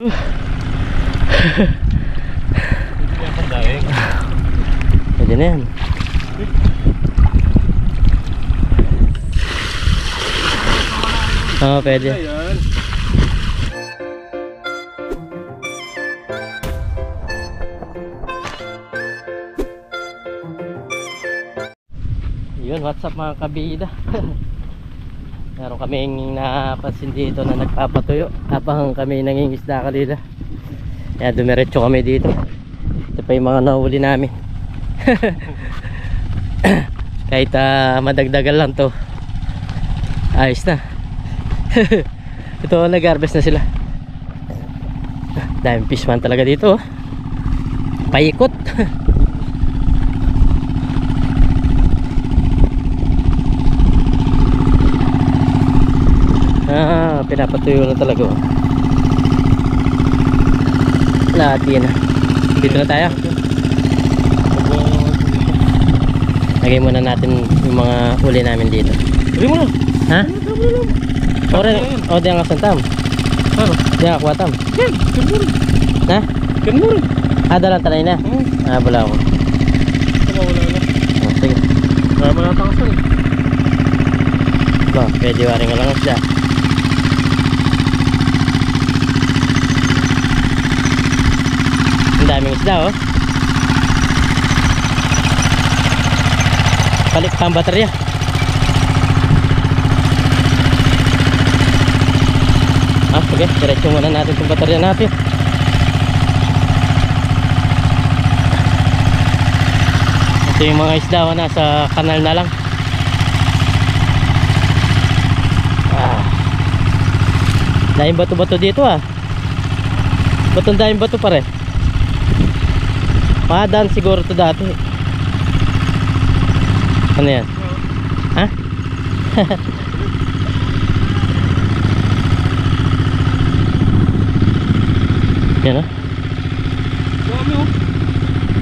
Pwede na yan. Oo, pwede. Yun, what's up mga kabida. Meron kaming napansin dito na nagpapatuyo habang kami nangingisda kanila. Kaya dumiretso kami dito. Ito pa yung mga nahuli namin. Kahit madagdagan lang to, ayos na. Ito, nag-harvest na sila. Daming fishman talaga dito. Paikot. Pinapatuyo na talaga. Lahat yan. Dito na tayo. Lagay muna natin yung mga uli namin dito. Lagay mo na. Ha? O di ang asantam. Ano? Di ang akwatam. Yan, kanmuri. Ha? Kanmuri. Dalang talay na. Bala ako. Wala na. Sige. Wala mo natakasan eh. Ba, pwede waring nga lang isda. Ang daming isda oh. Balik pa ang baterya. Okay, diretso muna natin itong baterya natin. Ito yung mga isda nasa kanal na lang. Dahil bato-bato dito Batong dahil bato pare. Padaan siguro to dati. Ano yan? Ha? Yan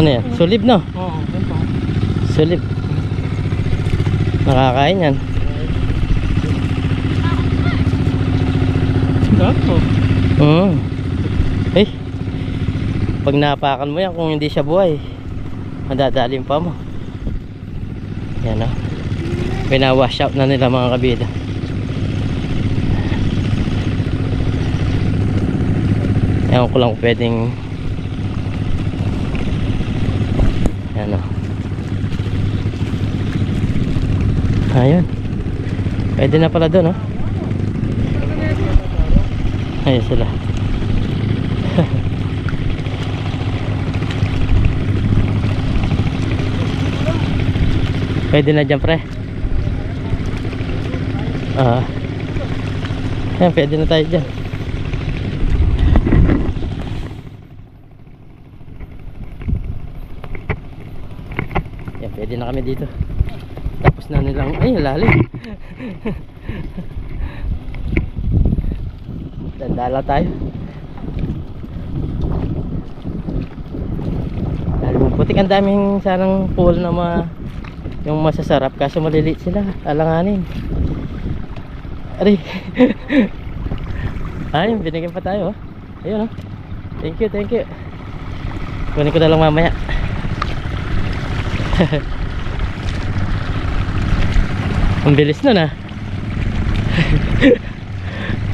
Ano yan? Sulib no? Oo, ganito. Sulib. Nakakain yan. Ganito. Pag napakan mo yan, kung hindi siya buhay, madadalim pa mo. Yan pinawash out na nila mga kabida. Ewan ko lang kung pwedeng yan ayun, pwede na pala doon ayun sila. Pwede na dyan pre. Yan, pwede na tayo dyan. Yan, pwede na kami dito. Tapos na nilang, ay lalim. Dandala tayo. Lalim putik, ang daming sanang pool na yung masasarap kaso maliliit sila, alanganin. Ari. Ayun, binigyan pa tayo ayun thank you. Kunin ko na lang mamaya. Ang bilis nun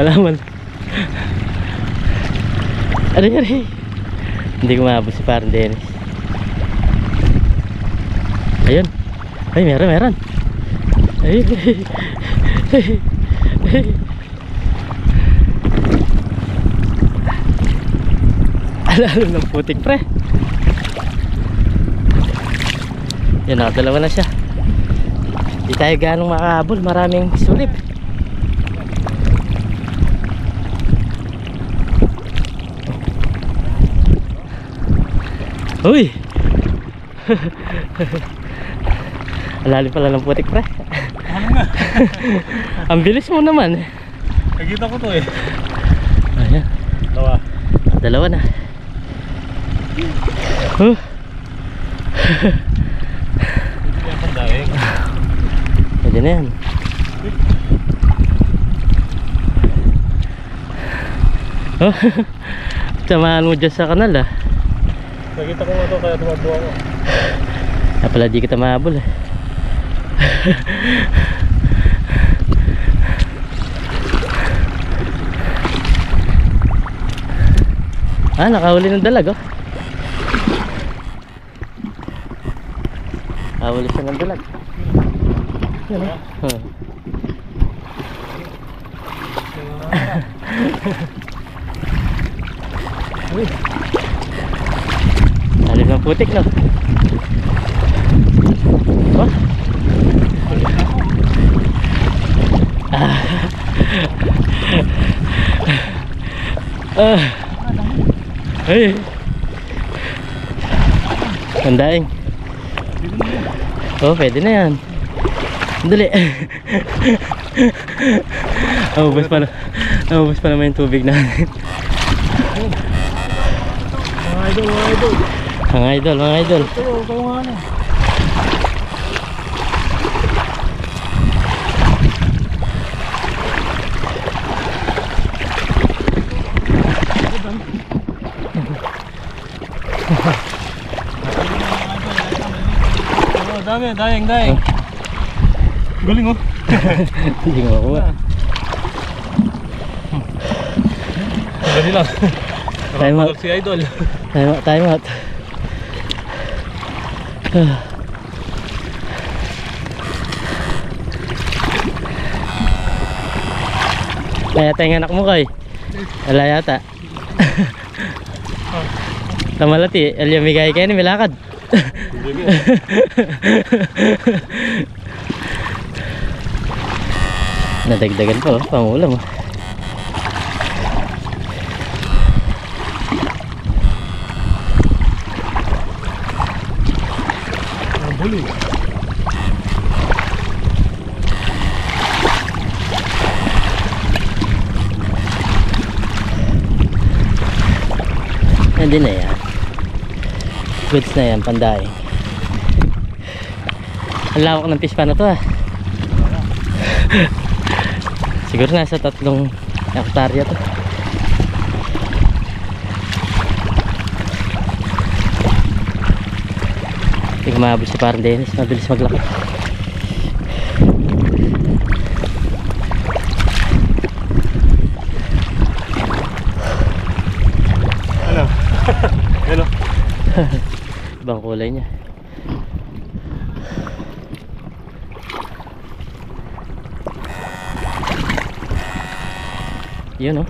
alaman. Ari. Hindi ko maabot si parang Dennis. Ayun. Ay, meron. Ay. Alam ng putik pre. Yan dalawa na siya. Di tayo ganong makahabol, maraming sulip. Uy. Alalim pala ng putik pre. Ano nga? Ang bilis mo naman. Nakita ko to Ayan. Dalawa na. Pwede na yan. Samahan mo dyan sa kanal ah. Nakita ko nga to kaya tumakbo ako. Kaya pala di kita mahabol eh. Ah, nakahuli ng dalag oh. Nakahuli siya ng dalag. Yan oh. Huh. Alim ng putik no. Wah. Hey. Tandaing. Oh, pwede na yan. Dali. Ubus pa na. Ubus pa naman yung tubig natin. Mga idol, mga idol. Mga idol, mga idol. Kayo nga na. Dami, daing. Galing oh. Hindi ko makuha. Dali lang. Time out. Si idol. Time out. Kaya tayo anak mo kay. Wala yata. Tamalati, alyamigay kayo ni milakad. Nadagdagan pa oh, pangulam oh. Bulu. Hindi na yan. Goods na yan, pandaing. Ang lawak ng fish pa na to ah. Siguro nasa 3 hektarya to. Hindi ko mahabol si parang Dennis, mabilis maglakad. Ano? Ano? Ibang kulay niya. Yun oh.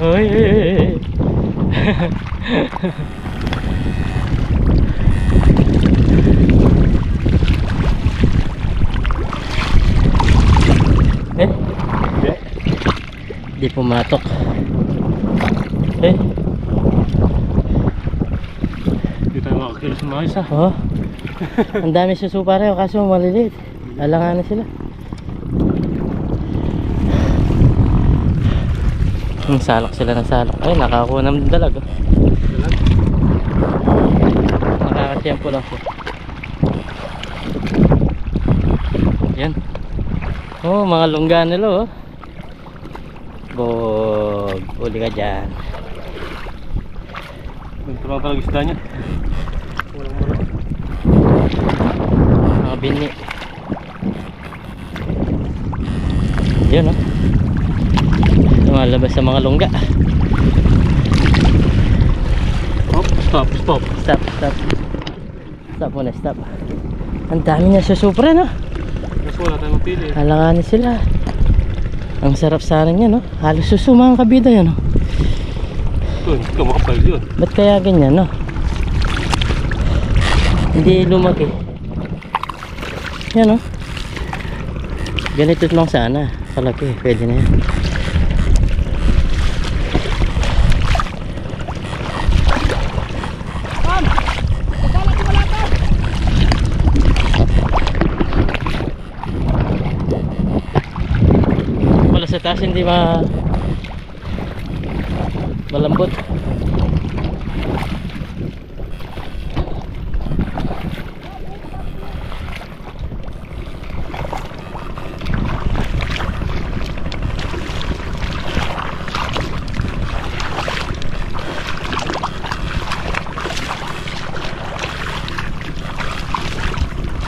Oy, di pumatok. Hindi tayo makakilos ng maayos ah. Oh. Ang dami susupa rin kaso maliliit. Alanganin sila. Salak sila ng salak. Ay, nakakuha ng dalag oh. Nakakatiyempo lang siya. Yan. Oh, mga lungga nila oh. Bog, uli ka dyan. Ito lang talaga isda niya. Walang mura. Mga bini. Yan oh. Lumalabas sa mga lungga. Oh, stop. Stop muna, stop. Ang dami niya sa supra no. Mas wala tayong mapili. Halanganin sila. Ang sarap sana niya no. Halos susuma ang kabida yan no. Ito, hindi ka makapal yun. Ba't kaya ganyan no? Hindi lumaki. Yan no. Ganito lang sana. Kalaki, pwede na yan. matigas, hindi malambot.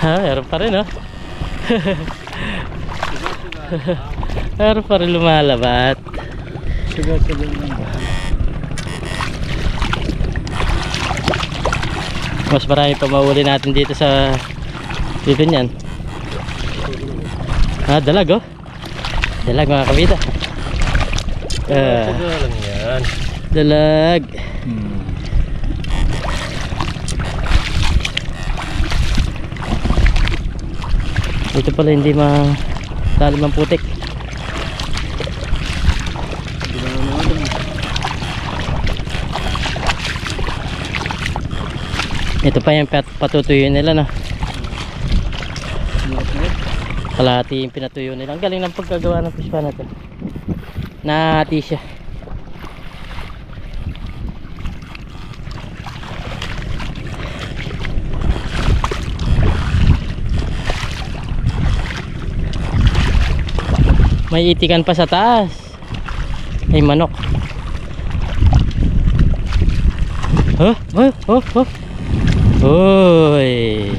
Ha, meron pa rin, oh. Meron pa rin lumalabat. Sigaw-sigaw lang. Mas marami pa mahuli natin dito sa dito niyan. Dalag, oh. Dalag, mga kabida. Lang yan. Dalag. Ito pala hindi matalim ang putik. Ito pa yung patutuyuin nila, no? Kalahati yung pinatuyo nila. Ang galing ng pagkagawa ng fish pan natin. Nahati siya. May itikan pa sa taas. Ay, manok. Uy,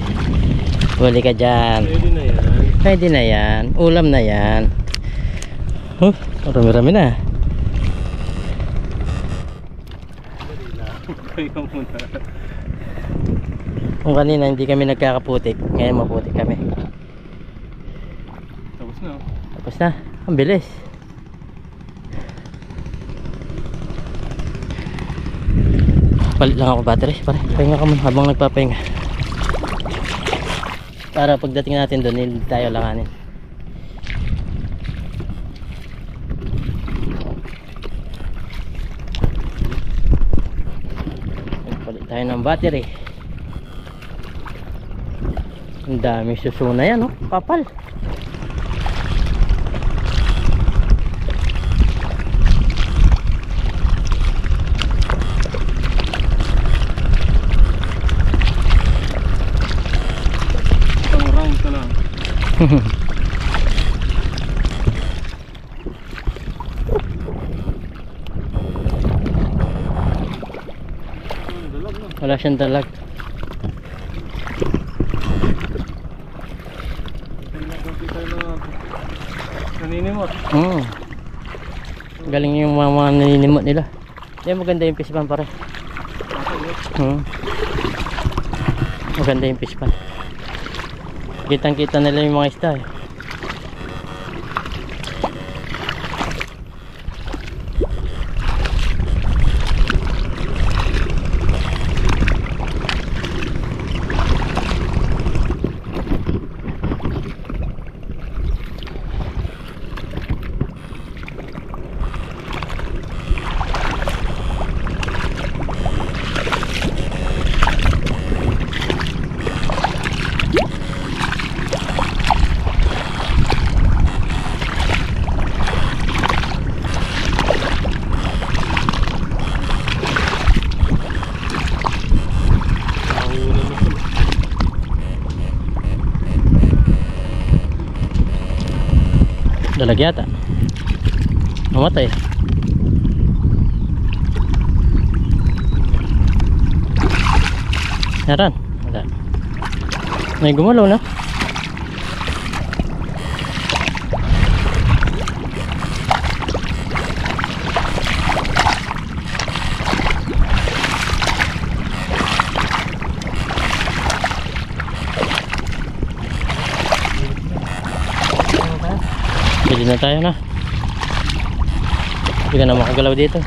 huli ka dyan. Pwede na yan. Pwede na yan. Ulam na yan. Marami-rami na. Kaya muna. Kung kanina hindi kami nagkakaputik, ngayon maputik kami. Tapos na. Tapos na. Ang bilis. Palit lang ako battery. Pare, pahinga ka muna habang nagpapahinga. Para pagdating natin doon, hindi tayo langanin. Palit tayo ng battery. Ang daming susuna yan, oh. Kapal. Wala siyang dalag. Naninimot. Galing yung mga naninimot nila. Yan, maganda yung fish pan, pare. Maganda yung fish pan. Kitang kita nila yung mga isda, eh. Dalag yata. Mamatay. Naran. Wala. May gumalaw na. Bili na tayo na. Hindi ka na makagalaw dito.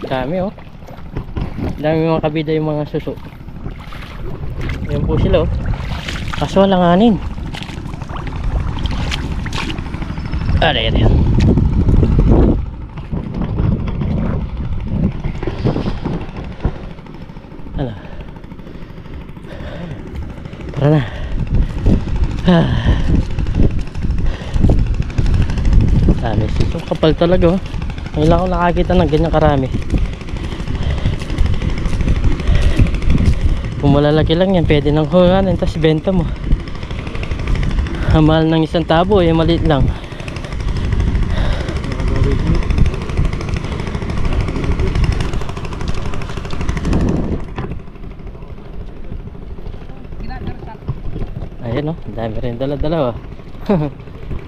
Dami oh. Dami mga kabida yung mga suso. Ayan po sila oh. Kaso walang anin. Ayan. Ano? Tara na. Dami suso. Kapal talaga oh. Ngayon lang ako nakakita ng ganyan karami. Kung malalaki lang yan, pwede nang huwanan, tapos benta mo. Ang mahal ng isang tabo, eh maliit lang. Ayan o, dami rin dala-dala o.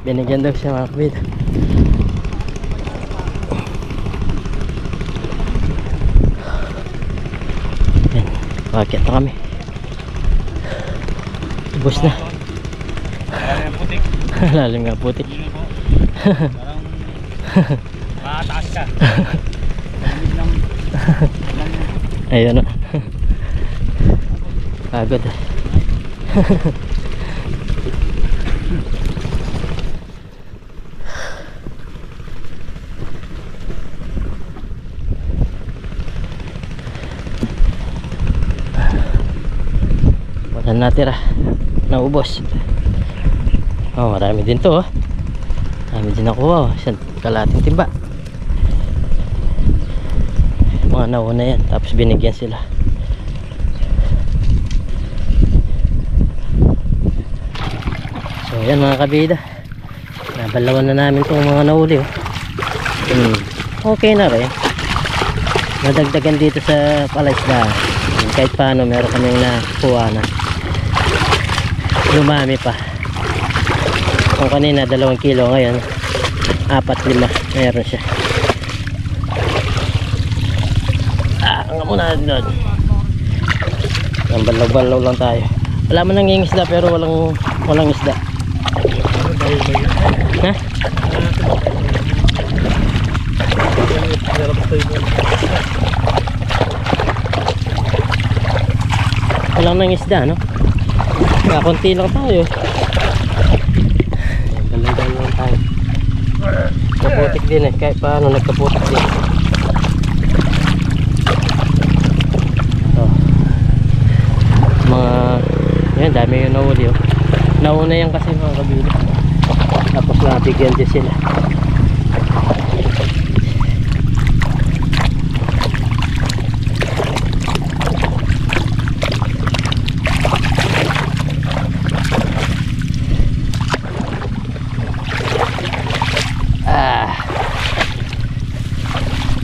Binigyan daw siya mga kabida. Bakit na kami? Ubus na. Lalim putik. Lalim nga putik. Parang makataas ka. Ayun o. Pagod. Wala natira. Naubos. Oh, marami din to oh. Marami din nakuha oh. Isang kalating timba. Mga nauna yan. Tapos binigyan sila. So yan mga kabida. Nabalawan na namin itong mga nahuli oh. Okay na rin. Nadagdagan dito sa palaisda. Kahit paano meron kaming nakuha na. Lumami pa. Kung kanina 2 kilo, ngayon 4-5 meron siya. Hanggang muna doon. Balaw-balaw lang tayo. Wala man nang isda pero walang isda. Ha? Walang nang isda no? Konti lang tayo. Balaw-balaw lang tayo. Kaputik din eh. Kahit paano nagkaputik din. Mga yan, dami yung nahuli oh. Nauna yan kasi mga kabila. Tapos nabigyan din sila.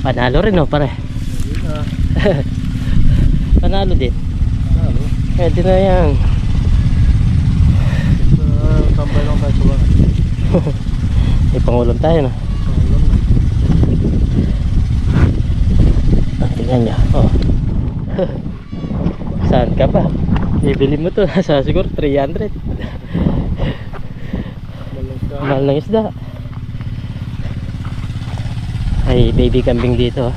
Panalo rin oh pare. Panalo din. Pwede na yan. Tambay lang tayo sa bahay. Ipangulam tayo na. Tingnan nyo oh. Saan ka ba? Bibili mo to sa siguro 300. Mahal ng isda. Ay baby kambing dito.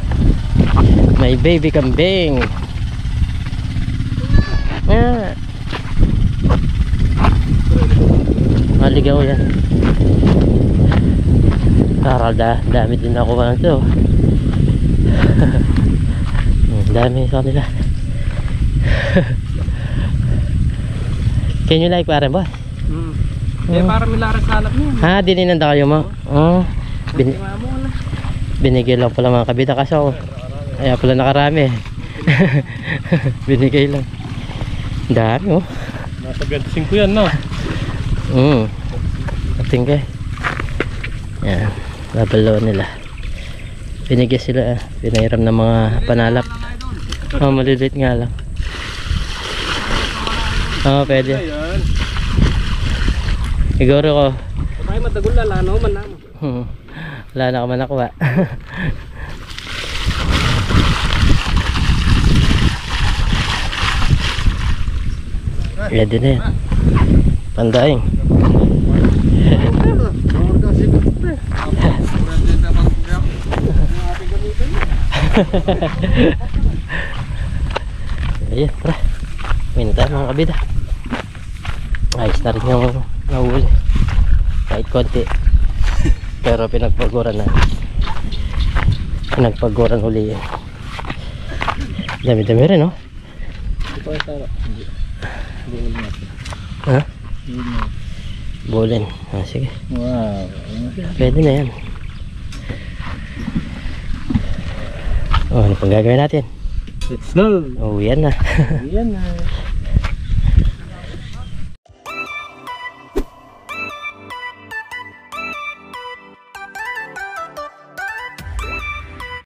May baby kambing. Ah. Maligaw yan. Karal dami din nakuha nito. Dami sa kanila. Can you like parang ba? Eh parang milaras hanap niya. Ha, dininanda kayo mo? Oh. Binigay lang pala mga kabita kasi ako. Kaya pala nakarami. Binigay lang. Dami oh. Nasa 25 yan no? Ating kay. Yan. Babalawan nila. Binigay sila pinahiram ng mga panalap. Oh, maliliit nga lang. Oh, pwede. Siguro ko. Kapag matagol lalo man naman. Wala na ka man nakuha. Pwede na yan. Pandaing. Ayan, tara. Uwi na tayo mga kabida. Ayos na rin yung nahuli. Kahit konti. Pero pinagpaguran na. Pinagpaguran uli yan. Dami-dami rin, no? Ito ay tara. Hindi natin. Ha? Hindi. Bulin. Ah, sige. Wow. Pwede na yan. Oh, ano pang gagawin natin? Let's go. Oh, yan na. Yan na.